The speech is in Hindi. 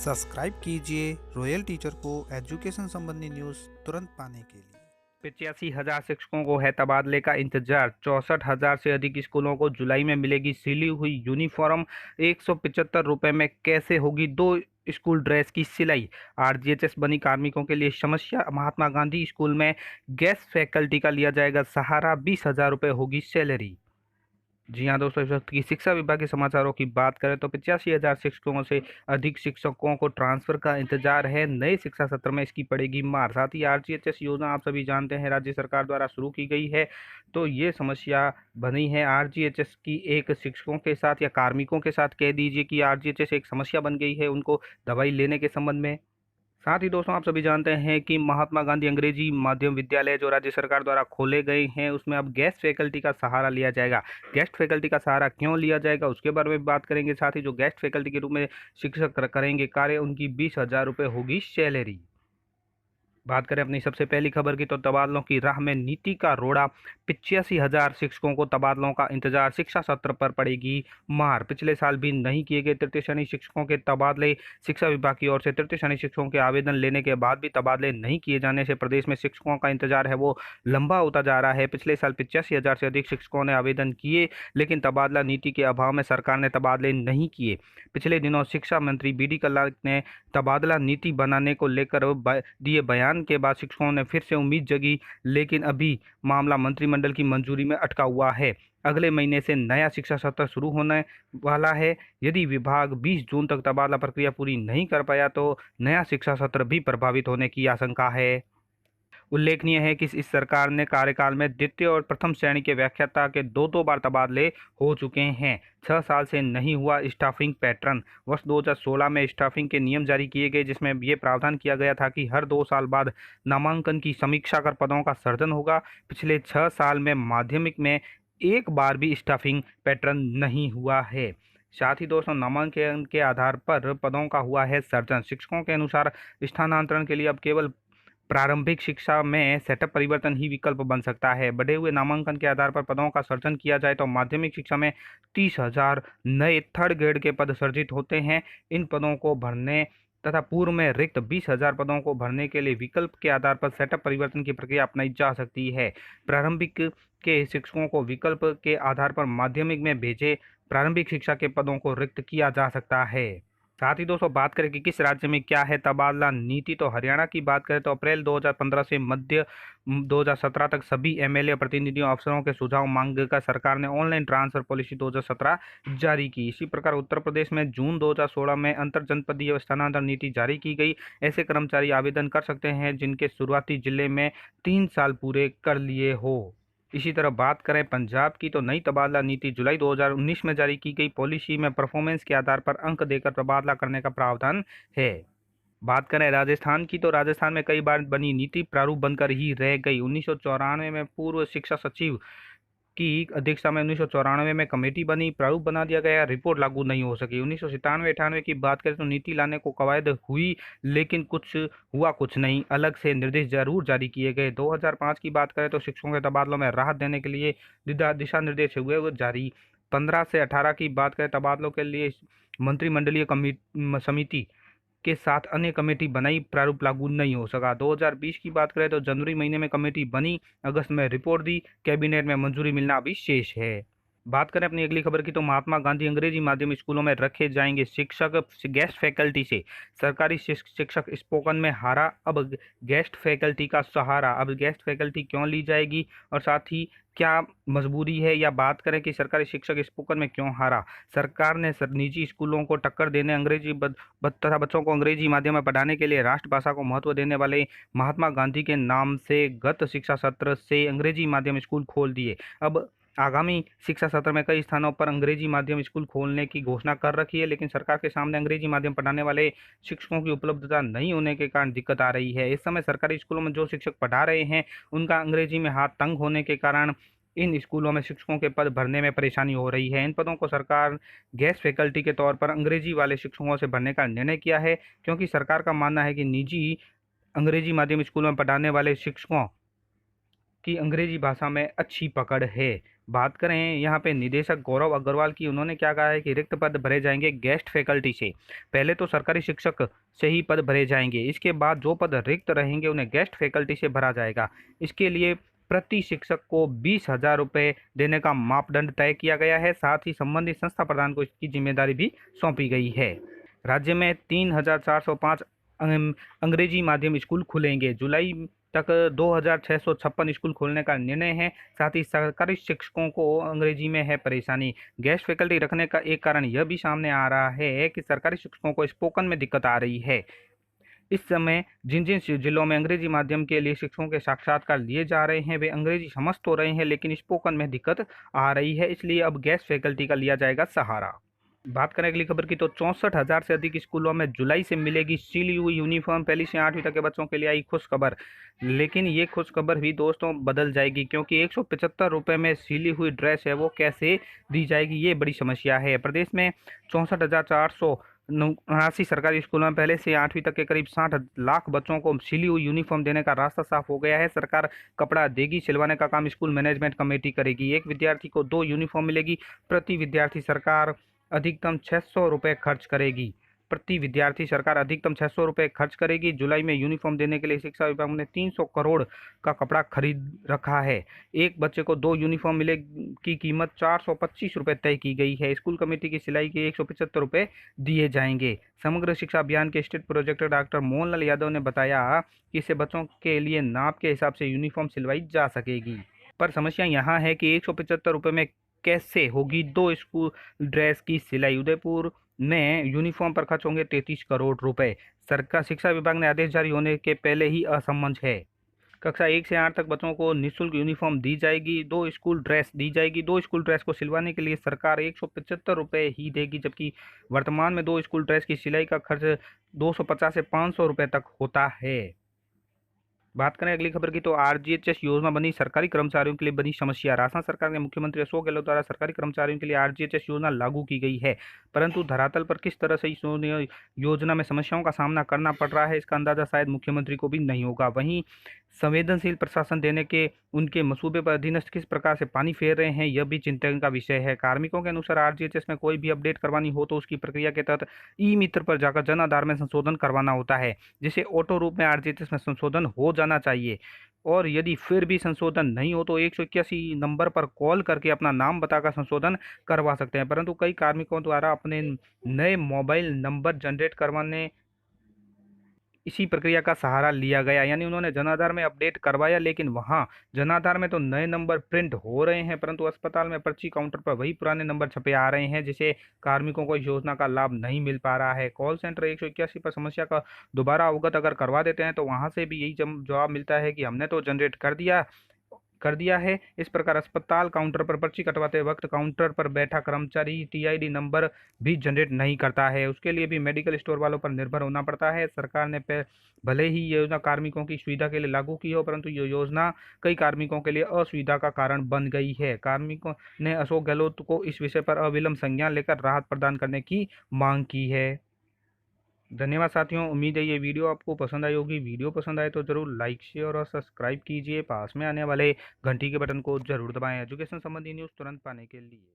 सब्सक्राइब कीजिए रॉयल टीचर को एजुकेशन संबंधी न्यूज़ तुरंत पाने के लिए। 85,000 शिक्षकों को है तबादले का इंतजार। 64,000 से अधिक स्कूलों को जुलाई में मिलेगी सिली हुई यूनिफॉर्म। 175 रुपये में कैसे होगी 2 स्कूल ड्रेस की सिलाई। आरजीएचएस बनी कार्मिकों के लिए समस्या। महात्मा गांधी स्कूल में गेस्ट फैकल्टी का लिया जाएगा सहारा। 20,000 रुपये होगी सैलरी। जी हाँ दोस्तों, इस वक्त की शिक्षा विभाग के समाचारों की बात करें तो 85,000 शिक्षकों से अधिक शिक्षकों को ट्रांसफर का इंतजार है। नए शिक्षा सत्र में इसकी पड़ेगी मार। साथ ही आरजीएचएस योजना आप सभी जानते हैं राज्य सरकार द्वारा शुरू की गई है, तो ये समस्या बनी है आरजीएचएस की। एक शिक्षकों के साथ या कार्मिकों के साथ कह दीजिए कि आरजीएचएस एक समस्या बन गई है उनको दवाई लेने के संबंध में। साथ ही दोस्तों, आप सभी जानते हैं कि महात्मा गांधी अंग्रेजी माध्यम विद्यालय जो राज्य सरकार द्वारा खोले गए हैं उसमें अब गेस्ट फैकल्टी का सहारा लिया जाएगा। गेस्ट फैकल्टी का सहारा क्यों लिया जाएगा उसके बारे में बात करेंगे। साथ ही जो गेस्ट फैकल्टी के रूप में शिक्षक करेंगे कार्य, उनकी 20,000 रुपये होगी सैलरी। बात करें अपनी सबसे पहली खबर की तो तबादलों की राह में नीति का रोड़ा। 85,000 शिक्षकों को तबादलों का इंतजार। शिक्षा सत्र पर पड़ेगी मार। पिछले साल भी नहीं किए गए तृतीय श्रेणी शिक्षकों के तबादले। शिक्षा विभाग की ओर से तृतीय श्रेणी शिक्षकों के आवेदन लेने के बाद भी तबादले नहीं किए जाने से प्रदेश में शिक्षकों का इंतजार है वो लंबा होता जा रहा है। पिछले साल 85,000 से अधिक शिक्षकों ने आवेदन किए, लेकिन तबादला नीति के अभाव में सरकार ने तबादले नहीं किए। पिछले दिनों शिक्षा मंत्री बी डी कल्ला ने तबादला नीति बनाने को लेकर दिए बयान के बाद शिक्षकों ने फिर से उम्मीद जगी, लेकिन अभी मामला मंत्रिमंडल की मंजूरी में अटका हुआ है। अगले महीने से नया शिक्षा सत्र शुरू होने वाला है। यदि विभाग 20 जून तक तबादला प्रक्रिया पूरी नहीं कर पाया तो नया शिक्षा सत्र भी प्रभावित होने की आशंका है। उल्लेखनीय है कि इस सरकार ने कार्यकाल में द्वितीय और प्रथम श्रेणी के व्याख्याता के दो बार तबादले हो चुके हैं। 6 साल से नहीं हुआ स्टाफिंग पैटर्न। वर्ष 2016 में स्टाफिंग के नियम जारी किए गए, जिसमें ये प्रावधान किया गया था कि हर 2 साल बाद नामांकन की समीक्षा कर पदों का सृजन होगा। पिछले 6 साल में माध्यमिक में एक बार भी स्टाफिंग पैटर्न नहीं हुआ है। साथ ही दोस्तों, नामांकन के आधार पर पदों का हुआ है सृजन। शिक्षकों के अनुसार स्थानांतरण के लिए अब केवल प्रारंभिक शिक्षा में सेटअप परिवर्तन ही विकल्प बन सकता है। बढ़े हुए नामांकन के आधार पर पदों का सृजन किया जाए तो माध्यमिक शिक्षा में 30,000 नए थर्ड ग्रेड के पद सृजित होते हैं। इन पदों को भरने तथा पूर्व में रिक्त 20,000 पदों को भरने के लिए विकल्प के आधार पर सेटअप परिवर्तन की प्रक्रिया अपनाई जा सकती है। प्रारंभिक के शिक्षकों को विकल्प के आधार पर माध्यमिक में भेजे प्रारंभिक शिक्षा के पदों को रिक्त किया जा सकता है। साथ ही दोस्तों, बात करें कि किस राज्य में क्या है तबादला नीति, तो हरियाणा की बात करें तो अप्रैल 2015 से मध्य 2017 तक सभी एमएलए प्रतिनिधियों अफसरों के सुझाव मांगकर सरकार ने ऑनलाइन ट्रांसफर पॉलिसी 2017 जारी की। इसी प्रकार उत्तर प्रदेश में जून 2016 में अंतर जनपदीय स्थानांतरण नीति जारी की गई। ऐसे कर्मचारी आवेदन कर सकते हैं जिनके शुरुआती जिले में 3 साल पूरे कर लिए हो। इसी तरह बात करें पंजाब की तो नई तबादला नीति जुलाई 2019 में जारी की गई। पॉलिसी में परफॉर्मेंस के आधार पर अंक देकर तबादला करने का प्रावधान है। बात करें राजस्थान की तो राजस्थान में कई बार बनी नीति प्रारूप बनकर ही रह गई। 1994 में पूर्व शिक्षा सचिव की अध्यक्षता में 1994 में कमेटी बनी, प्रारूप बना दिया गया, रिपोर्ट लागू नहीं हो सकी। 1997-98 की बात करें तो नीति लाने को कवायद हुई, लेकिन कुछ नहीं, अलग से निर्देश जरूर जारी किए गए। 2005 की बात करें तो शिक्षकों के तबादलों में राहत देने के लिए दिशा निर्देश हुए वो जारी। 15 से 18 की बात करें तबादलों के लिए मंत्रिमंडलीय समिति के साथ अन्य कमेटी बनाई, प्रारूप लागू नहीं हो सका। 2020 की बात करें तो जनवरी महीने में कमेटी बनी, अगस्त में रिपोर्ट दी, कैबिनेट में मंजूरी मिलना अभी शेष है। बात करें अपनी अगली खबर की तो महात्मा गांधी अंग्रेजी माध्यम स्कूलों में रखे जाएंगे शिक्षक। गेस्ट फैकल्टी से सरकारी शिक्षक स्पोकन में हारा, अब गेस्ट फैकल्टी का सहारा। अब गेस्ट फैकल्टी क्यों ली जाएगी और साथ ही क्या मजबूरी है, या बात करें कि सरकारी शिक्षक स्पोकन में क्यों हारा। सरकार ने निजी स्कूलों को टक्कर देने तथा बच्चों को अंग्रेजी माध्यम में पढ़ाने के लिए राष्ट्रभाषा को महत्व देने वाले महात्मा गांधी के नाम से गत शिक्षा सत्र से अंग्रेजी माध्यम स्कूल खोल दिए। अब आगामी शिक्षा सत्र में कई स्थानों पर अंग्रेजी माध्यम स्कूल खोलने की घोषणा कर रखी है, लेकिन सरकार के सामने अंग्रेजी माध्यम पढ़ाने वाले शिक्षकों की उपलब्धता नहीं होने के कारण दिक्कत आ रही है। इस समय सरकारी स्कूलों में जो शिक्षक पढ़ा रहे हैं उनका अंग्रेजी में हाथ तंग होने के कारण इन स्कूलों में शिक्षकों के पद भरने में परेशानी हो रही है। इन पदों को सरकार गेस्ट फैकल्टी के तौर पर अंग्रेजी वाले शिक्षकों से भरने का निर्णय किया है, क्योंकि सरकार का मानना है कि निजी अंग्रेजी माध्यम स्कूलों में पढ़ाने वाले शिक्षकों की अंग्रेजी भाषा में अच्छी पकड़ है। बात करें यहाँ पे निदेशक गौरव अग्रवाल की, उन्होंने क्या कहा है कि रिक्त पद भरे जाएंगे गेस्ट फैकल्टी से। पहले तो सरकारी शिक्षक से ही पद भरे जाएंगे, इसके बाद जो पद रिक्त रहेंगे उन्हें गेस्ट फैकल्टी से भरा जाएगा। इसके लिए प्रति शिक्षक को 20,000 रुपये देने का मापदंड तय किया गया है। साथ ही संबंधित संस्था प्रधान को इसकी जिम्मेदारी भी सौंपी गई है। राज्य में 3,405 अंग्रेजी माध्यम स्कूल खुलेंगे। जुलाई तक 2,656 स्कूल खोलने का निर्णय है। साथ ही सरकारी शिक्षकों को अंग्रेजी में है परेशानी। गेस्ट फैकल्टी रखने का एक कारण यह भी सामने आ रहा है कि सरकारी शिक्षकों को स्पोकन में दिक्कत आ रही है। इस समय जिन जिन जिलों में अंग्रेजी माध्यम के लिए शिक्षकों के साक्षात्कार लिए जा रहे हैं वे अंग्रेजी समझ तो रहे हैं, लेकिन स्पोकन में दिक्कत आ रही है। इसलिए अब गेस्ट फैकल्टी का लिया जाएगा सहारा। बात करें अगली खबर की, तो 64,000 से अधिक स्कूलों में जुलाई से मिलेगी सिली हुई यूनिफॉर्म। पहली से 8वीं तक के बच्चों के लिए आई खुश खबर, लेकिन ये खुश खबर भी दोस्तों बदल जाएगी, क्योंकि 175 रुपये में सिली हुई ड्रेस है वो कैसे दी जाएगी, ये बड़ी समस्या है। प्रदेश में 64,479 सरकारी स्कूलों में पहले से 8वीं तक के करीब 60 लाख बच्चों को सिली हुई यूनिफॉर्म देने का रास्ता साफ हो गया है। सरकार कपड़ा देगी, सिलवाने का काम स्कूल मैनेजमेंट कमेटी करेगी। एक विद्यार्थी को 2 यूनिफॉर्म मिलेगी। प्रति विद्यार्थी सरकार अधिकतम 600 रुपये खर्च करेगी। प्रति विद्यार्थी सरकार अधिकतम 600 रुपये खर्च करेगी। जुलाई में यूनिफॉर्म देने के लिए शिक्षा विभाग ने 300 करोड़ का कपड़ा खरीद रखा है। एक बच्चे को 2 यूनिफॉर्म मिले की कीमत 425 रुपये तय की गई है। स्कूल कमेटी की सिलाई के 175 रुपये दिए जाएंगे। समग्र शिक्षा अभियान के state projector doctor Mohanlal Yadav ने बताया कि इससे बच्चों के लिए नाप के हिसाब से यूनिफॉर्म सिलवाई जा सकेगी। पर समस्या यहाँ है कि 175 रुपये में कैसे होगी 2 स्कूल ड्रेस की सिलाई। उदयपुर में यूनिफॉर्म पर खर्च होंगे 33 करोड़ रुपए। सरकार शिक्षा विभाग ने आदेश जारी होने के पहले ही असमंजस है। कक्षा 1 से 8 तक बच्चों को निःशुल्क यूनिफॉर्म दी जाएगी। 2 स्कूल ड्रेस दी जाएगी। 2 स्कूल ड्रेस को सिलवाने के लिए सरकार 175 रुपये ही देगी, जबकि वर्तमान में 2 स्कूल ड्रेस की सिलाई का खर्च 250 से 500 रुपये तक होता है। बात करें अगली खबर की, तो आरजीएचएस योजना बनी सरकारी कर्मचारियों के लिए बनी समस्या। राजस्थान सरकार के मुख्यमंत्री अशोक गहलोत द्वारा सरकारी कर्मचारियों के लिए आरजीएचएस योजना लागू की गई है, परंतु धरातल पर किस तरह से इस योजना में समस्याओं का सामना करना पड़ रहा है इसका अंदाजा शायद मुख्यमंत्री को भी नहीं होगा। वहीं संवेदनशील प्रशासन देने के उनके मसूबे पर अधीनस्थ किस प्रकार से पानी फेर रहे हैं यह भी चिंतन का विषय है। कार्मिकों के अनुसार आरजीएचएस में कोई भी अपडेट करवानी हो तो उसकी प्रक्रिया के तहत ई मित्र पर जाकर जन आधार में संशोधन करवाना होता है, जिसे ऑटो रूप में आरजीएचएस में संशोधन हो जाना चाहिए। और यदि फिर भी संशोधन नहीं हो तो 181 नंबर पर कॉल करके अपना नाम बताकर संशोधन करवा सकते हैं, परंतु कई कार्मिकों द्वारा अपने नए मोबाइल नंबर जनरेट करवाने इसी प्रक्रिया का सहारा लिया गया। यानी उन्होंने जनाधार में अपडेट करवाया, लेकिन वहां जनाधार में तो नए नंबर प्रिंट हो रहे हैं, परंतु अस्पताल में पर्ची काउंटर पर वही पुराने नंबर छपे आ रहे हैं, जिसे कार्मिकों को इस योजना का लाभ नहीं मिल पा रहा है। कॉल सेंटर 181 पर समस्या का दोबारा अवगत अगर करवा देते हैं तो वहां से भी यही जवाब मिलता है कि हमने तो जनरेट कर दिया है। इस प्रकार अस्पताल काउंटर पर पर्ची कटवाते वक्त काउंटर पर बैठा कर्मचारी टीआईडी नंबर भी जनरेट नहीं करता है। उसके लिए भी मेडिकल स्टोर वालों पर निर्भर होना पड़ता है। सरकार ने भले ही ये योजना कार्मिकों की सुविधा के लिए लागू की हो, परंतु ये योजना कई कार्मिकों के लिए असुविधा का कारण बन गई है। कार्मिकों ने अशोक गहलोत को इस विषय पर अविलंब संज्ञान लेकर राहत प्रदान करने की मांग की है। धन्यवाद साथियों, उम्मीद है ये वीडियो आपको पसंद आई होगी। वीडियो पसंद आए तो जरूर लाइक शेयर और सब्सक्राइब कीजिए। पास में आने वाले घंटी के बटन को जरूर दबाएं एजुकेशन संबंधी न्यूज़ तुरंत पाने के लिए।